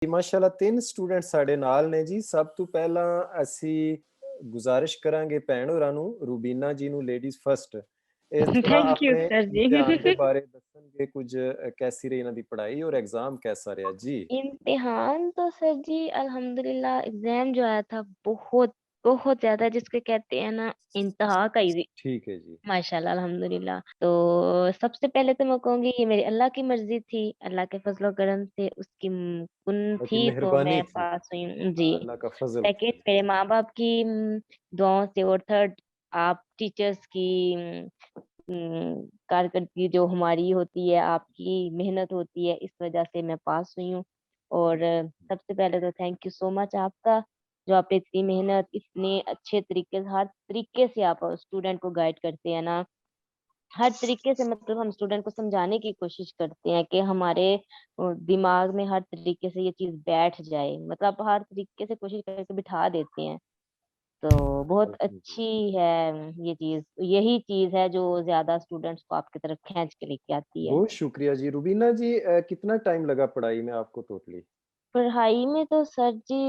ਜੀ, ਮਾਸ਼ਾਅੱਲਾ 3 ਸਟੂਡੈਂਟ ਸਾਡੇ ਨਾਲ ਨੇ ਜੀ। ਸਭ ਤੋਂ ਪਹਿਲਾਂ ਅਸੀਂ ਗੁਜ਼ਾਰਿਸ਼ ਕਰਾਂਗੇ ਭੈਣ ਹੋਰਾਂ ਨੂੰ, ਰੂਬੀਨਾ ਜੀ ਨੂੰ ਲੇਡੀਜ਼ ਫਰਸਟ। ਇਹ ਥੋੜਾ थैंक यू ਆਪਣੇ सर जी। ਇਮਤਿਹਾਨ ਦੇ ਬਾਰੇ ਦੱਸਣਗੇ ਕੁਝ ਕੈਸੀ ਰਹੀ ਇਹਨਾਂ ਦੀ ਪੜ੍ਹਾई और एग्जाम कैसा रहा जी। इम्तिहान तो सर जी अल्हम्दुलिल्लाह एग्जाम जो आया था बहुत बहुत ज्यादा जिसको कहते हैं ना इंतहा का ही ठीक है जी। माशाल्लाह अल्हम्दुलिल्लाह। तो सबसे पहले तो मैं कहूँगी ये मेरी अल्लाह की मर्जी थी, अल्लाह के फजलो करम से उसकी कुन बाकी थी तो मेहरबानी मैं थी। पास हुई हूँ जी। अल्लाह का फजल था सेकंड जी। मेरे माँ बाप की दुआओं से, और थर्ड आप टीचर्स की कारकर्दगी जो हमारी होती है, आपकी मेहनत होती है, इस वजह से मैं पास हुई हूँ। और सबसे पहले तो थैंक यू सो मच आपका, जो आपने इतनी मेहनत, इतने अच्छे तरीके से, हर तरीके से आप स्टूडेंट को गाइड करते हैं ना, हर तरीके से मतलब हम स्टूडेंट को समझाने की कोशिश करते हैं कि हमारे दिमाग में हर तरीके से ये चीज़ बैठ जाए, मतलब हर तरीके से कोशिश करके बिठा देते हैं। तो बहुत अच्छी अल्हम्दुलिल्लाह। है ये चीज़, यही चीज़ है जो ज़्यादा स्टूडेंट्स को आपकी तरफ खींच के लेके आती है। बहुत शुक्रिया जी। रूबीना जी, कितना टाइम लगा पढ़ाई में आपको टोटली? पढ़ाई में तो sir ji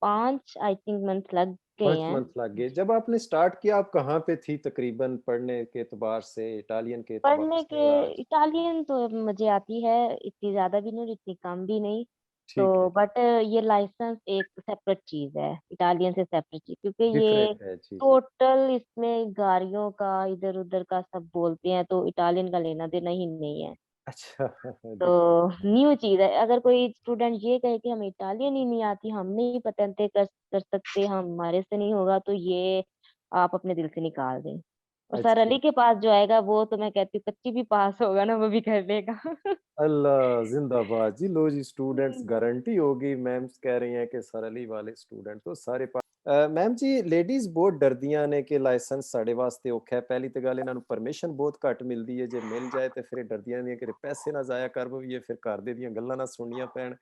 5 I think month लग गए 5 हैं। मंथ लग गए। जब आपने स्टार्ट किया आप कहाँ पे थी तकरीबन पढ़ने के एतबार से, इटालियन के एतबार पढ़ने से के और आज? इटालियन तो मुझे आती है, इतनी ज़्यादा भी नहीं और इतनी कम भी नहीं। ठीक है तो जी। बट ये लाइसेंस एक सेपरेट चीज़ है, इटालियन से सेपरेट चीज़, क्योंकि ये डिफरेंट है। जी, जी। टोटल इसमें गाड़ियों का इधर-उधर का सब बोलते हैं, तो इटालियन का लेना-देना ही नहीं है। अच्छा तो डिफरेंट। न्यू चीज़ है, अगर कोई स्टूडेंट ये कहे कि हमें इटालियन ही नहीं आती, हम नहीं पतेंते कर सकते, हमारे से नहीं होगा, तो ये आप अपने दिल से निकाल दें। और सर अच्छा। अली के पास जो आएगा वो तो मैं कहती हूँ कच्ची भी पास होगा ना वो भी कर लेगा। अल्लाह ज़िंदाबाद जी। लो जी, स्टूडेंट्स हुँ। गारंटी होगी। मैम कह रही हैं कि सर अली वाले स्टूडेंट तो सारे मैम जी, ਲੇਡੀਜ਼ ਬਹੁਤ ਡਰਦੀਆਂ ਨੇ ਕਿ ਲਾਇਸੈਂਸ ਸਾਡੇ ਵਾਸਤੇ ਔਖਾ ਹੈ। ਪਹਿਲੀ ਤੇ ਗੱਲ ਇਹਨਾਂ ਨੂੰ ਪਰਮਿਸ਼ਨ ਬਹੁਤ ਘੱਟ ਮਿਲਦੀ ਹੈ। ਜੇ ਮਿਲ ਜਾਏ ਤੇ ਫਿਰ ਇਹ ਡਰਦੀਆਂ ਨੇ ਕਿ ਪੈਸੇ ਨਾ ਜ਼ਾਇਆ ਕਰ ਬਈਏ, ਫਿਰ ਘਰ ਦੇ ਦੀਆਂ ਗੱਲਾਂ ਨਾ ਸੁਣਨੀਆਂ ਪੈਣ।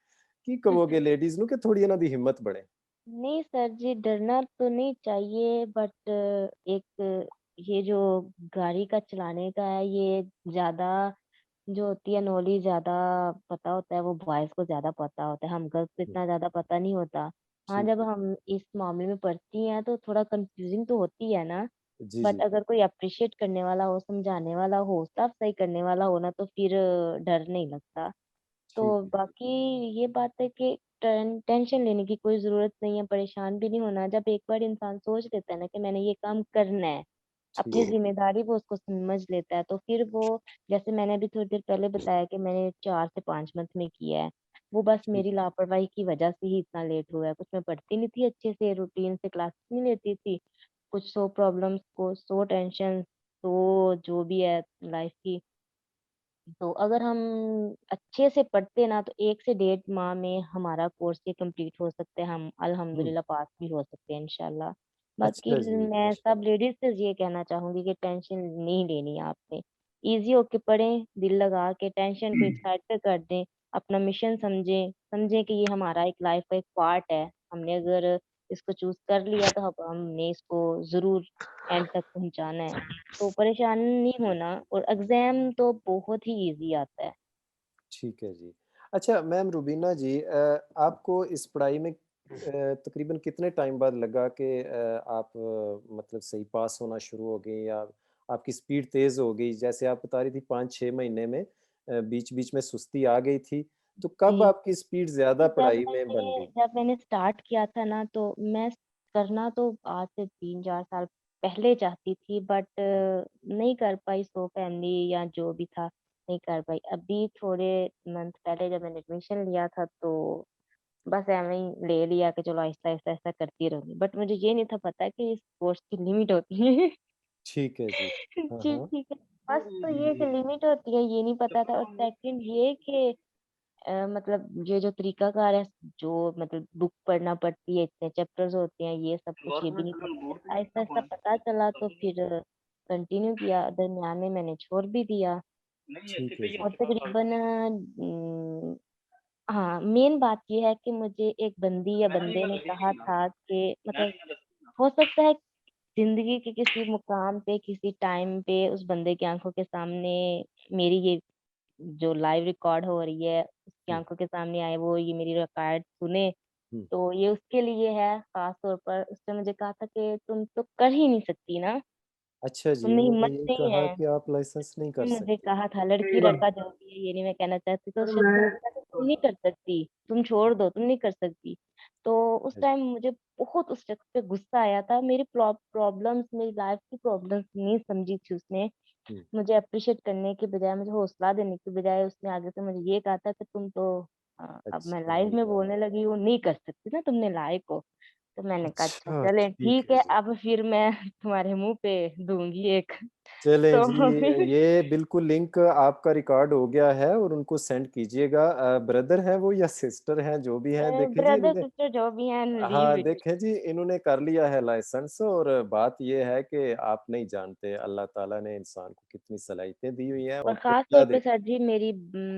ਕੀ ਕਹੋਗੇ ਲੇਡੀਜ਼ ਨੂੰ ਕਿ थोड़ी ਇਹਨਾਂ ਦੀ हिम्मत बढ़े? नहीं सर जी, डरना तो नहीं चाहिए, बट एक ये जो गाड़ी का चलाने का है, ये ज़्यादा जो होती है नॉलेज ज़्यादा पता होता है, वो बॉयज़ को ज़्यादा पता होता है, हम गर्ल्स को हुँ, इतना ज़्यादा पता नहीं होता। हाँ, ठीक जब है। हम इस मामले में पढ़ती हैं तो थोड़ा कन्फ्यूज़िंग तो होती है ना, जी, बट जी, जी। अगर कोई एप्रिशिएट करने वाला हो, समझाने वाला हो, हौसला अफ़ज़ाई करने वाला हो ना, तो फिर डर नहीं लगता। तो ठीक है जी। बाकी ये बात है कि टेंशन लेने की कोई ज़रूरत नहीं है, परेशान भी नहीं होना। जब एक बार इंसान सोच लेता है ना कि मैंने ये काम करना है, ठीक अपनी है। ज़िम्मेदारी वो उसको समझ लेता है, तो फिर वो, जैसे मैंने अभी थोड़ी देर पहले बताया कि मैंने 4 से 5 मंथ में किया है। वो बस ठीक मेरी है। लापरवाही की वज़ह से ही इतना लेट हुआ है। कुछ मैं पढ़ती नहीं थी अच्छे से, रूटीन से क्लासेस नहीं लेती थी। कुछ 100 प्रॉब्लम्स को 100 टेंशन, 100 जो भी है लाइफ़ की, तो अगर हम अच्छे से पढ़ते ना तो 1 से डेढ़ माह में हमारा कोर्स ये कंप्लीट हो सकता है, हम हुँ। अल्हम्दुलिल्लाह पास भी हो सकते हैं इंशाल्लाह। बाकी अच्छा जी, मैं सब माशाअल्लाह। लेडीज़ से ये कहना चाहूँगी कि टेंशन नहीं लेनी है आपने। ईज़ी होके पढ़ें, दिल लगा के, टेंशन को एक साइड पे कर दें, अपना मिशन समझें, समझें कि ये हमारा एक लाइफ़ का एक पार्ट है। हमने अगर इसको चूज़ कर लिया तो अब हमने इसको ज़रूर एंड तक पहुँचाना है। तो परेशान नहीं होना, और एग्ज़ाम तो बहुत ही ईज़ी आता है। ठीक है जी। अच्छा मैम रूबीना जी, आपको इस पढ़ाई में तकरीबन कितने टाइम बाद लगा कि आप मतलब सही पास होना शुरू हो गई या आपकी स्पीड तेज़ हो गई? जैसे आप बता रही थी 5-6 महीने में बीच-बीच में सुस्ती आ गई थी, तो कब जी, आपकी स्पीड ज़्यादा जी, पढ़ाई में बन गई? जब मैंने स्टार्ट किया था ना तो मैं करना तो आज से 3-4 साल पहले चाहती थी, बट नहीं कर पाई, सो फैमिली या जो भी था, नहीं कर पाई। अभी थोड़े मंथ पहले जब मैंने एडमिशन लिया था तो बस ऐवें ही ले लिया कि चलो आहिस्ता-आहिस्ता करती रहूँगी। बट मुझे ये नहीं था पता कि इस कोर्स की लिमिट होती है। ठीक है जी। हाँ, जी, हाँ। ठीक है। फर्स्ट तो ये कि लिमिट होती है ये नहीं पता था, और सेकंड ये कि मतलब ये जो तरीकाकार है, जो मतलब बुक पढ़ना पड़ती है, इतने चैप्टर्स होते हैं, ये सब कुछ ये भी नहीं था। फिर आहिस्ता-आहिस्ता पता चला तो फिर कंटिन्यू किया, दरमियान में मैंने छोड़ भी दिया। ठीक है जी। और तकरीबन हाँ, मेन बात ये है कि मुझे एक बंदी या बंदे ने कहा था कि मतलब हो सकता है ज़िंदगी के किसी मुकाम पे, किसी टाइम पे उस बंदे की आँखों के सामने मेरी ये जो लाइव रिकॉर्ड हो रही है, उसकी हुँ, आँखों के सामने आए, वो ये मेरी रिक्वायर्ड सुने, हुँ। तो ये उसके लिए है ख़ास तौर पर। उसने मुझे कहा था कि तुम तो कर ही नहीं सकती ना, अच्छा जी, तुम में उन्होंने हिम्मत ये नहीं कहा है। कि आप लाइसेंस नहीं कर उसने मुझे सकती। कहा था लड़की-लड़का जो भी है ये नहीं मैं कहना चाहती, तो शायद उसने मुझे कहा था तुम नहीं कर सकती, तुम छोड़ दो, तुम नहीं कर सकती। तो उस अच्छा जी। टाइम मुझे बहुत उस शख्स पे गुस्सा आया था, मेरी प्रॉब्लम्स मेरी लाइफ़ की प्रॉब्लम्स नहीं समझी थी उसने। हुँ, मुझे एप्रिशिएट करने की बजाय, मुझे हौसला देने की बजाय उसने आगे से मुझे ये कहा था कि तुम तो अब मैं अच्छा लाइव जी। में बोलने लगी हूँ, नहीं कर सकती ना, तुमने लायक हो। तो मैंने कहा अच्छा अच्छा, चलें ठीक ठीक है है, जी। अब फिर मैं तुम्हारे मुँह पे दूँगी एक। चलें तो जी, ये बिल्कुल लिंक आपका रिकॉर्ड हो गया है और उनको सेंड कीजिएगा। ब्रदर हैं वो या सिस्टर हैं, जो भी हैं, देखें जी ब्रदर इन्होंने सिस्टर जो भी हैं लीव हाँ, इट। देखें जी इन्होंने कर लिया है लाइसेंस और बात ये है कि आप नहीं जानते अल्लाह ताला ने इंसान को कितनी सलाहियतें दी हुई हैं और और ख़ास बच्चा तौर पे देखें सर जी मेरी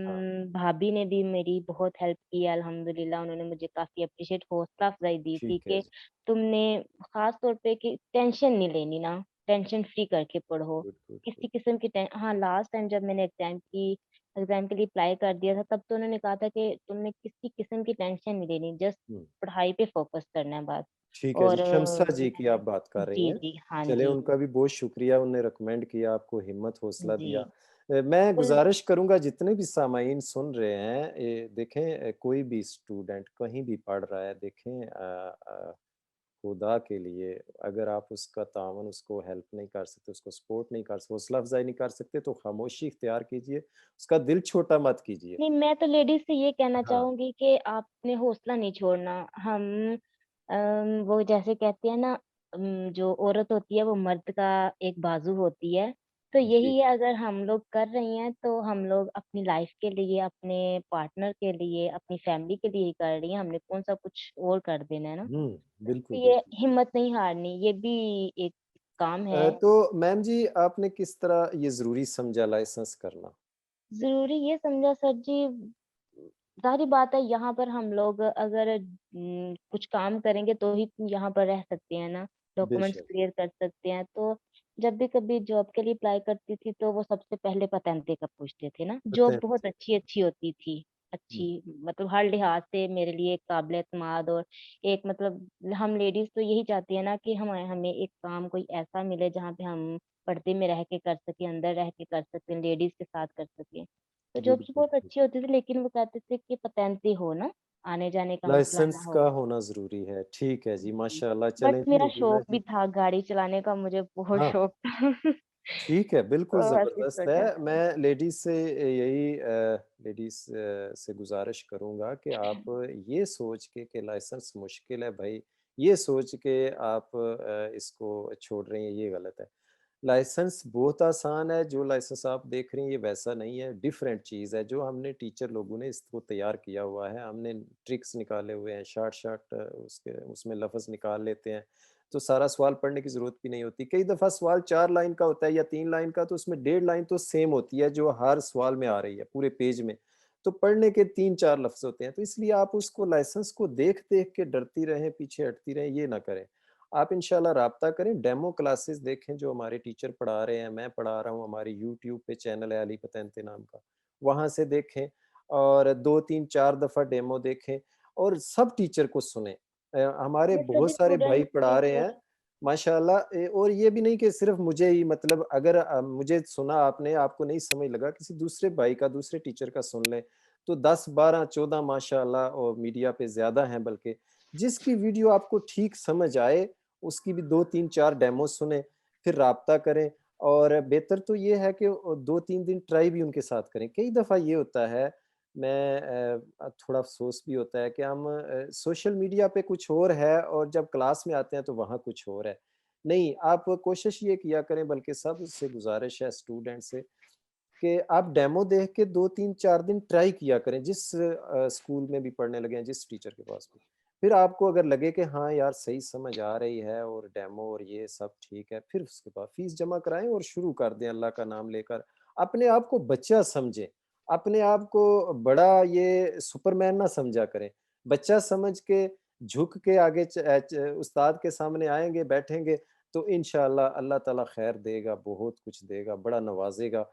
हाँ, भाभी ने भी मेरी बहुत हेल्प की है अल्हम्दुलिल्लाह। उन्होंने मुझे काफ़ी एप्रिशिएट हौसला अफ़ज़ाई दी थी ठीक है कि जी। तुमने ख़ास तौर पे कि टेंशन नहीं लेनी ना, टेंशन फ्री करके पढ़ो। Good, good, good. किसी किस्म की हाँ, लास्ट टाइम जब मैंने एग्ज़ाम के लिए अप्लाई कर दिया था तब तो उन्होंने कहा था कि तुमने किसी किस्म की टेंशन नहीं लेनी, जस्ट हुँ, पढ़ाई पे फ़ोकस करना है बस। ठीक है जी, और शम्सा जी की मैंने आप बात कर रही जी, हैं। जी। हाँ चलिए जी। उनका भी बहुत शुक्रिया, उन्होंने रिकमेंड किया, आपको हिम्मत, हौसला दिया। जी। मैं बिल गुज़ारिश करूँगा जितने भी सामाईन सुन रहे हैं, देखें कोई भी स्टूडेंट कहीं भी पढ़ रहा है, देखें खुदा के लिए अगर आप उसका तावन उसको हेल्प नहीं कर सकते, उसको सपोर्ट नहीं कर सकते, हौसला अफ़ज़ाई नहीं कर सकते तो खामोशी इख्तियार कीजिए, उसका दिल छोटा मत कीजिए। नहीं, मैं तो लेडीज़ से ये कहना हाँ, चाहूँगी कि आपने हौसला नहीं छोड़ना। हम वो जैसे कहते हैं ना जो औरत होती है वो मर्द का एक बाजू होती है। तो जी, यही है अगर हम लोग कर रही हैं तो हम लोग अपनी लाइफ़ के लिए, अपने पार्टनर के लिए, अपनी फैमिली के लिए ही कर रही हैं। हमने कौन-सा कुछ और कर देना है ना। हुँ, तो बिल्कुल, ये बिल्कुल। हिम्मत नहीं हारनी, ये भी एक काम है। तो मैम जी आपने किस तरह ये ज़रूरी समझा लाइसेंस करना? ज़रूरी ये समझा सर जी ज़ाहिर-सी बात है यहाँ पर हम लोग अगर कुछ काम करेंगे तो ही यहाँ पर रह सकते हैं ना, डॉक्यूमेंट्स बेशक, क्लियर कर सकते हैं। तो जब भी कभी जॉब के लिए अप्लाई करती थी तो वो सबसे पहले पतेंते का पूछते थे ना। जॉब बहुत पता अच्छी-अच्छी होती थी, हुँ, अच्छी मतलब हर लिहाज़ से मेरे लिए काबिल-एतमाद और एक मतलब हम लेडीज़ तो यही चाहती है ना कि हमें हमें एक काम कोई ऐसा मिले जहाँ पे हम पर्दे में रह के कर सकें, अंदर रह के कर सकें, लेडीज़ के साथ कर सकें। तो गुड, जॉब्स गुड, बहुत गुड। अच्छी होती थी लेकिन वो कहते थे कि पतेंती हो ना, आने-जाने का मसला ना लाइसेंस हो। का होना ज़रूरी है। ठीक है जी, जी, माशाअल्लाह। बट चलें जी मेरा रुबीना शौक भी जी था गाड़ी चलाने का, मुझे बहुत हाँ। शौक था। ठीक है, बिल्कुल तो बस इस ज़बरदस्त वजह है। से। मैं लेडीज़ से यही लेडीज़ से गुज़ारिश करूँगा कि आप ये सोच के लाइसेंस मुश्किल है भई, ये सोच के आप इसको छोड़ रही हैं, ये गलत है। लाइसेंस बहुत आसान है, जो लाइसेंस आप देख रही हैं, ये वैसा नहीं है, डिफरेंट चीज़ है, जो हमने टीचर लोगों ने इसको तैयार किया हुआ है। हमने ट्रिक्स निकाले हुए हैं, शॉर्ट-शॉर्ट उसके उसमें लफ़्ज़ निकाल लेते हैं, तो सारा सवाल पढ़ने की ज़रूरत भी नहीं होती। कई दफ़ा सवाल 4 लाइन का होता है या 3 लाइन का, तो उसमें डेढ़ लाइन तो सेम होती है, जो हर सवाल में आ रही है, पूरे पेज में। तो पढ़ने के 3-4 लफ्ज़ होते हैं, तो इसलिए आप उसको लाइसेंस को देख-देख के डरती रहें, पीछे हटती रहें, ये ना करें। आप इंशाल्लाह राब्ता करें, डेमो क्लासेस देखें जो हमारे टीचर पढ़ा रहे हैं, मैं पढ़ा रहा हूँ, हमारी यूट्यूब पे चैनल है अली पतंते नाम का, वहाँ से देखें और 2-3-4 दफ़ा डेमो देखें और सब टीचर को सुनें। हमारे ये बहुत सभी सारे भाई स्टूडेंट्स पढ़ा रहे हैं, टीचर माशाल्लाह और ये भी नहीं कि सिर्फ़ मुझे ही मतलब अगर मुझे सुना आपने, आपको नहीं समझ लगा, किसी दूसरे भाई का, दूसरे टीचर का सुन लें, तो 10, 12, 14 माशाल्लाह और मीडिया पे ज़्यादा हैं बल्कि। जिसकी वीडियो आपको ठीक समझ आए, उसकी भी 2, 3, 4 डेमो सुनें, फिर राब्ता करें और बेहतर तो ये है कि 2-3 दिन ट्राई भी उनके साथ करें। कई दफ़ा ये होता है, मैं थोड़ा अफ़सोस भी होता है कि हम सोशल मीडिया पे कुछ और है और जब क्लास में आते हैं तो वहाँ कुछ और है। नहीं, आप कोशिश ये किया करें बल्कि सबसे गुज़ारिश है स्टूडेंट से कि आप डेमो देख के 2, 3, 4 दिन ट्राई किया करें, जिस स्कूल में भी पढ़ने लगे हैं, जिस टीचर के पास भी। फिर आपको अगर लगे कि हाँ यार सही समझ आ रही है और डेमो और ये सब ठीक है, फिर उसके बाद फीस जमा कराएँ और शुरू कर दें अल्लाह का नाम लेकर। अपने आप को बच्चा समझें, अपने आप को बड़ा ये सुपरमैन ना समझा करें। बच्चा समझ के, झुक के आगे उस्ताद के सामने आएँगे, बैठेंगे, तो इंशाअल्लाह अल्लाह ताला खैर देगा, बहुत कुछ देगा, बड़ा नवाज़ेगा।